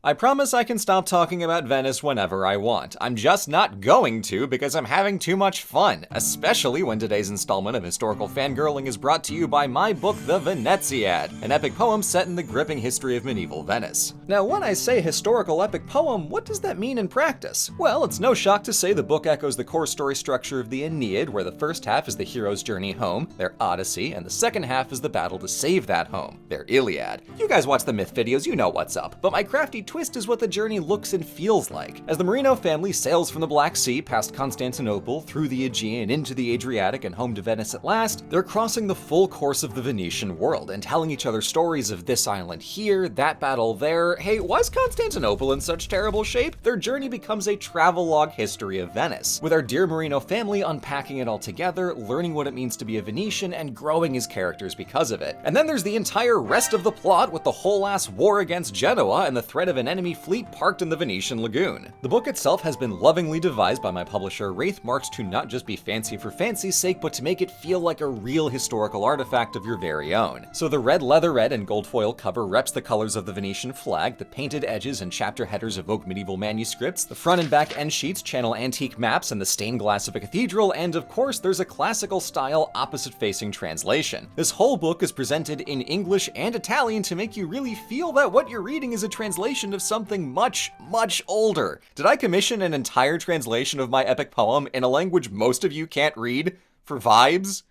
I promise I can stop talking about Venice whenever I want. I'm just not going to because I'm having too much fun, especially when today's installment of Historical Fangirling is brought to you by my book, The Veneziad, an epic poem set in the gripping history of medieval Venice. Now, when I say historical epic poem, what does that mean in practice? Well, it's no shock to say the book echoes the core story structure of the Aeneid, where the first half is the hero's journey home, their Odyssey, and the second half is the battle to save that home, their Iliad. You guys watch the myth videos, you know what's up, but my crafty twist is what the journey looks and feels like. As the Marino family sails from the Black Sea past Constantinople, through the Aegean, into the Adriatic, and home to Venice at last, they're crossing the full course of the Venetian world and telling each other stories of this island here, that battle there. Hey, was Constantinople in such terrible shape? Their journey becomes a travelogue history of Venice, with our dear Marino family unpacking it all together, learning what it means to be a Venetian, and growing as characters because of it. And then there's the entire rest of the plot with the whole-ass war against Genoa and the threat of an enemy fleet parked in the Venetian lagoon. The book itself has been lovingly devised by my publisher Wraithmarks to not just be fancy for fancy's sake, but to make it feel like a real historical artifact of your very own. So the red leatherette and gold foil cover reps the colors of the Venetian flag, the painted edges and chapter headers evoke medieval manuscripts, the front and back end sheets channel antique maps and the stained glass of a cathedral, and of course there's a classical style opposite-facing translation. This whole book is presented in English and Italian to make you really feel that what you're reading is a translation of something much, much older. Did I commission an entire translation of my epic poem in a language most of you can't read for vibes?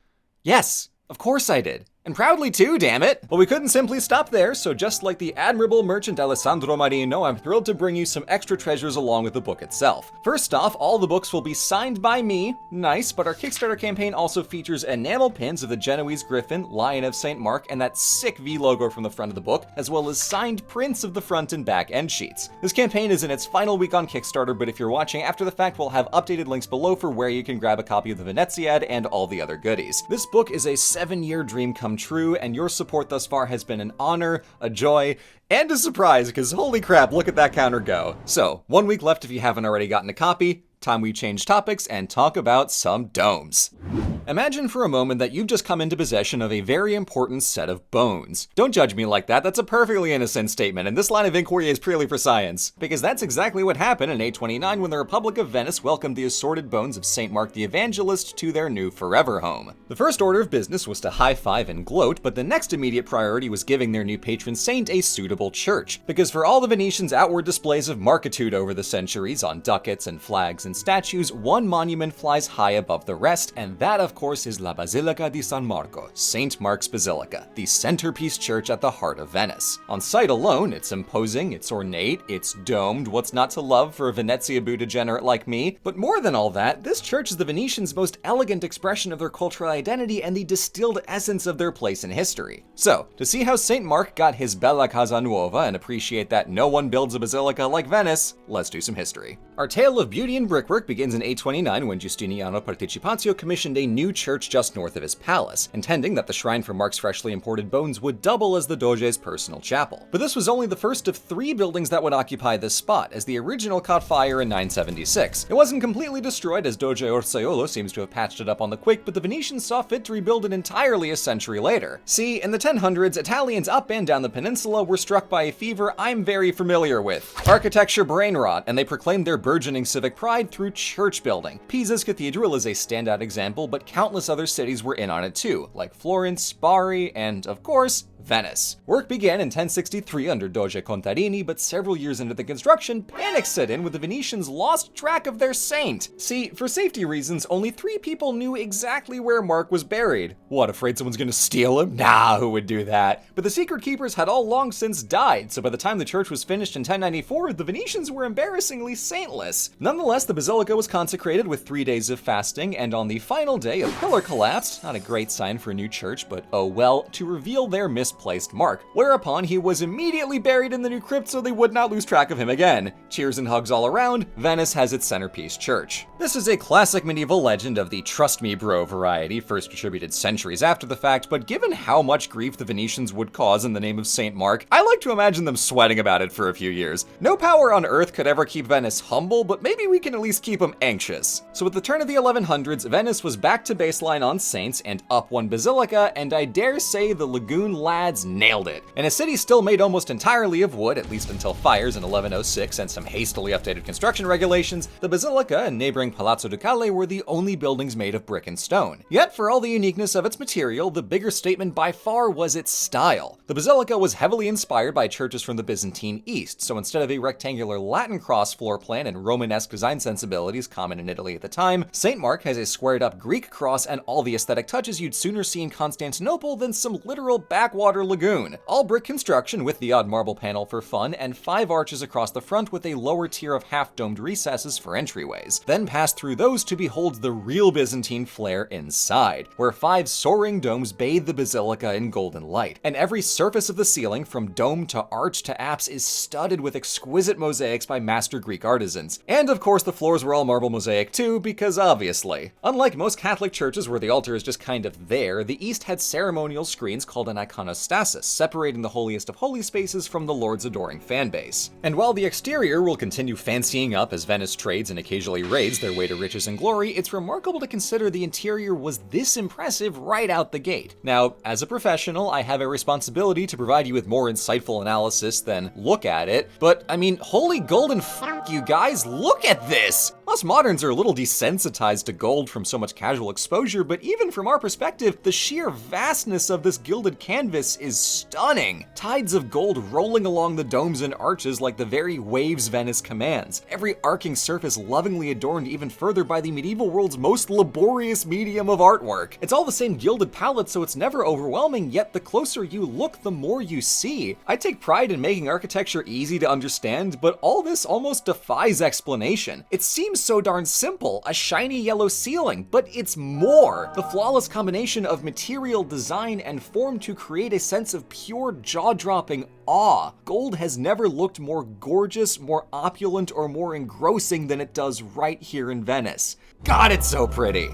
Yes, of course I did. And proudly too, damn it! But we couldn't simply stop there, so just like the admirable merchant Alessandro Marino, I'm thrilled to bring you some extra treasures along with the book itself. First off, all the books will be signed by me, nice, but our Kickstarter campaign also features enamel pins of the Genoese Griffin, Lion of St. Mark, and that sick V logo from the front of the book, as well as signed prints of the front and back end sheets. This campaign is in its final week on Kickstarter, but if you're watching after the fact, we'll have updated links below for where you can grab a copy of the Veneziad and all the other goodies. This book is a 7-year dream come true, and your support thus far has been an honor, a joy, and a surprise, because holy crap, look at that counter go. So, 1 week left if you haven't already gotten a copy. Time we change topics and talk about some domes. Imagine for a moment that you've just come into possession of a very important set of bones. Don't judge me like that, that's a perfectly innocent statement, and this line of inquiry is purely for science. Because that's exactly what happened in 829 when the Republic of Venice welcomed the assorted bones of St. Mark the Evangelist to their new forever home. The first order of business was to high-five and gloat, but the next immediate priority was giving their new patron saint a suitable church. Because for all the Venetians' outward displays of markitude over the centuries on ducats and flags and statues, one monument flies high above the rest, and that of course is La Basilica di San Marco, St. Mark's Basilica, the centerpiece church at the heart of Venice. On sight alone, it's imposing, it's ornate, it's domed, what's not to love for a Venezia Boo degenerate like me? But more than all that, this church is the Venetians' most elegant expression of their cultural identity and the distilled essence of their place in history. So, to see how St. Mark got his Bella Casa Nuova and appreciate that no one builds a basilica like Venice, let's do some history. Our tale of beauty and brickwork begins in 829 when Giustiniano Participazio commissioned a new church just north of his palace, intending that the shrine for Mark's freshly imported bones would double as the Doge's personal chapel. But this was only the first of 3 buildings that would occupy this spot, as the original caught fire in 976. It wasn't completely destroyed, as Doge Orseolo seems to have patched it up on the quick, but the Venetians saw fit to rebuild it entirely a century later. See, in the 1000s, Italians up and down the peninsula were struck by a fever I'm very familiar with: architecture brain rot, and they proclaimed their burgeoning civic pride through church building. Pisa's cathedral is a standout example, but countless other cities were in on it too, like Florence, Bari, and, of course, Venice. Work began in 1063 under Doge Contarini, but several years into the construction, panic set in when the Venetians lost track of their saint. See, for safety reasons, only 3 people knew exactly where Mark was buried. What, afraid someone's gonna steal him? Nah, who would do that? But the secret keepers had all long since died, so by the time the church was finished in 1094, the Venetians were embarrassingly saintless. Nonetheless, the basilica was consecrated with 3 days of fasting, and on the final day, a pillar collapsed, not a great sign for a new church, but oh well, to reveal their misplaced Mark, whereupon he was immediately buried in the new crypt so they would not lose track of him again. Cheers and hugs all around, Venice has its centerpiece church. This is a classic medieval legend of the trust me bro variety, first attributed centuries after the fact, but given how much grief the Venetians would cause in the name of St. Mark, I like to imagine them sweating about it for a few years. No power on earth could ever keep Venice humble, but maybe we can at least keep them anxious. So at the turn of the 1100s, Venice was back to baseline on Saints and up one Basilica, and I dare say the Lagoon lads nailed it. In a city still made almost entirely of wood, at least until fires in 1106 and some hastily updated construction regulations, the Basilica and neighboring Palazzo Ducale were the only buildings made of brick and stone. Yet, for all the uniqueness of its material, the bigger statement by far was its style. The Basilica was heavily inspired by churches from the Byzantine East, so instead of a rectangular Latin cross floor plan and Romanesque design sensibilities common in Italy at the time, St. Mark has a squared-up Greek cross and all the aesthetic touches you'd sooner see in Constantinople than some literal backwater lagoon. All brick construction with the odd marble panel for fun, and 5 arches across the front with a lower tier of half-domed recesses for entryways. Then pass through those to behold the real Byzantine flair inside, where 5 soaring domes bathe the Basilica in golden light, and every surface of the ceiling, from dome to arch to apse, is studded with exquisite mosaics by master Greek artisans. And of course the floors were all marble mosaic too, because obviously. Unlike most Catholic churches where the altar is just kind of there, the East had ceremonial screens called an iconostasis, separating the holiest of holy spaces from the Lord's adoring fanbase. And while the exterior will continue fancying up as Venice trades and occasionally raids their way to riches and glory, it's remarkable to consider the interior was this impressive right out the gate. Now, as a professional, I have a responsibility to provide you with more insightful analysis than look at it, but I mean, holy golden you guys, look at this! Us moderns are a little desensitized to gold from so much casual exposure, but even from our perspective, the sheer vastness of this gilded canvas is stunning. Tides of gold rolling along the domes and arches like the very waves Venice commands. Every arcing surface lovingly adorned even further by the medieval world's most laborious medium of artwork. It's all the same gilded palette, so it's never overwhelming, yet the closer you look, the more you see. I take pride in making architecture easy to understand, but all this almost defies explanation. It seems so darn simple, a shiny yellow ceiling, but it's more. The flawless combination of material design and form to create a sense of pure jaw-dropping awe. Gold has never looked more gorgeous, more opulent, or more engrossing than it does right here in Venice. God, it's so pretty.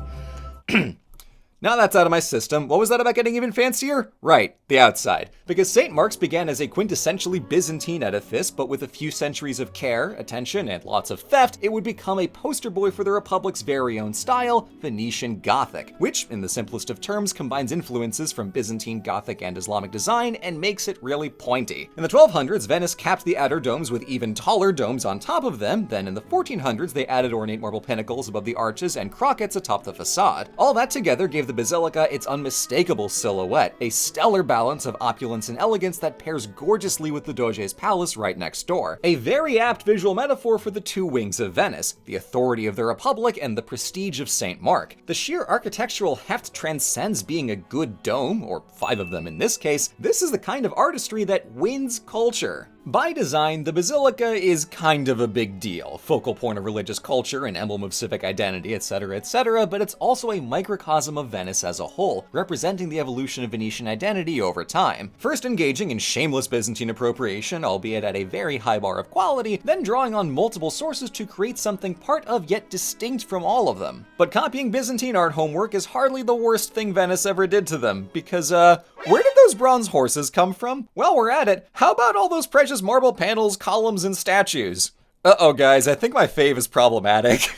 Now that's out of my system, what was that about getting even fancier? Right, the outside. Because St. Mark's began as a quintessentially Byzantine edifice, but with a few centuries of care, attention, and lots of theft, it would become a poster boy for the Republic's very own style, Venetian Gothic, which, in the simplest of terms, combines influences from Byzantine Gothic and Islamic design and makes it really pointy. In the 1200s, Venice capped the outer domes with even taller domes on top of them, then in the 1400s they added ornate marble pinnacles above the arches and crockets atop the facade. All that together gave the Basilica its unmistakable silhouette, a stellar balance of opulence and elegance that pairs gorgeously with the Doge's palace right next door. A very apt visual metaphor for the two wings of Venice, the authority of the Republic and the prestige of St. Mark. The sheer architectural heft transcends being a good dome, or 5 of them in this case. This is the kind of artistry that wins culture. By design, the Basilica is kind of a big deal, focal point of religious culture, an emblem of civic identity, etc., but it's also a microcosm of Venice as a whole, representing the evolution of Venetian identity over time. First engaging in shameless Byzantine appropriation, albeit at a very high bar of quality, then drawing on multiple sources to create something part of yet distinct from all of them. But copying Byzantine art homework is hardly the worst thing Venice ever did to them, because where did those bronze horses come from? While we're at it, how about all those precious marble panels, columns, and statues? Uh-oh guys, I think my fave is problematic.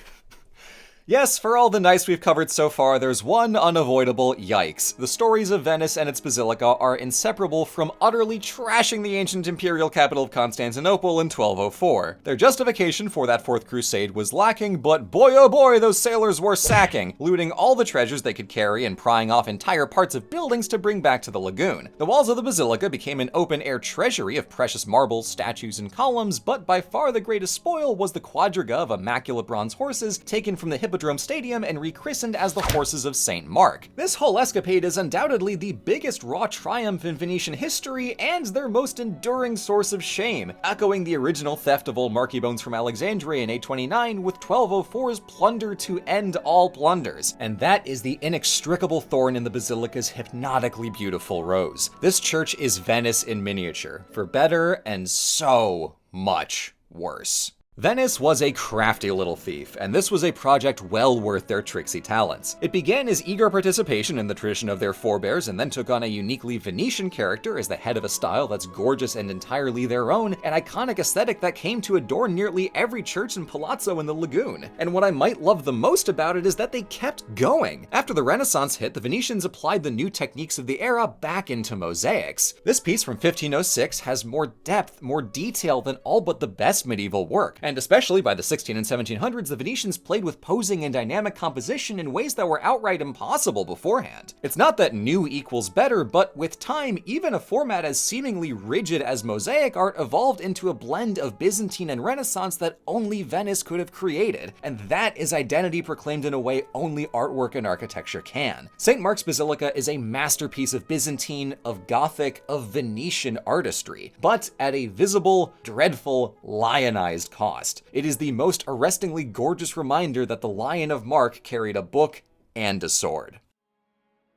Yes, for all the nice we've covered so far, there's one unavoidable yikes. The stories of Venice and its basilica are inseparable from utterly trashing the ancient imperial capital of Constantinople in 1204. Their justification for that Fourth Crusade was lacking, but boy oh boy, those sailors were sacking, looting all the treasures they could carry and prying off entire parts of buildings to bring back to the lagoon. The walls of the basilica became an open-air treasury of precious marbles, statues, and columns, but by far the greatest spoil was the quadriga of immaculate bronze horses taken from the Hippodrome Stadium and rechristened as the Horses of St. Mark. This whole escapade is undoubtedly the biggest raw triumph in Venetian history and their most enduring source of shame, echoing the original theft of old marquee bones from Alexandria in 829 with 1204's plunder to end all plunders. And that is the inextricable thorn in the basilica's hypnotically beautiful rose. This church is Venice in miniature, for better and so much worse. Venice was a crafty little thief, and this was a project well worth their tricksy talents. It began as eager participation in the tradition of their forebears, and then took on a uniquely Venetian character as the head of a style that's gorgeous and entirely their own, an iconic aesthetic that came to adorn nearly every church and palazzo in the lagoon. And what I might love the most about it is that they kept going. After the Renaissance hit, the Venetians applied the new techniques of the era back into mosaics. This piece from 1506 has more depth, more detail than all but the best medieval work. And especially by the 16 and 1700s, the Venetians played with posing and dynamic composition in ways that were outright impossible beforehand. It's not that new equals better, but with time, even a format as seemingly rigid as mosaic art evolved into a blend of Byzantine and Renaissance that only Venice could have created. And that is identity proclaimed in a way only artwork and architecture can. St. Mark's Basilica is a masterpiece of Byzantine, of Gothic, of Venetian artistry, but at a visible, dreadful, lionized cost. It is the most arrestingly gorgeous reminder that the Lion of Mark carried a book and a sword.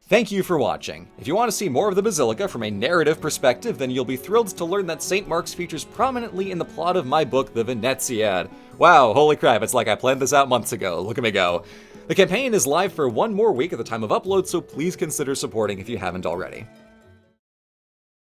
Thank you for watching. If you want to see more of the Basilica from a narrative perspective, then you'll be thrilled to learn that St. Mark's features prominently in the plot of my book, The Venezia. Wow, holy crap, it's like I planned this out months ago. Look at me go. The campaign is live for one more week at the time of upload, so please consider supporting if you haven't already.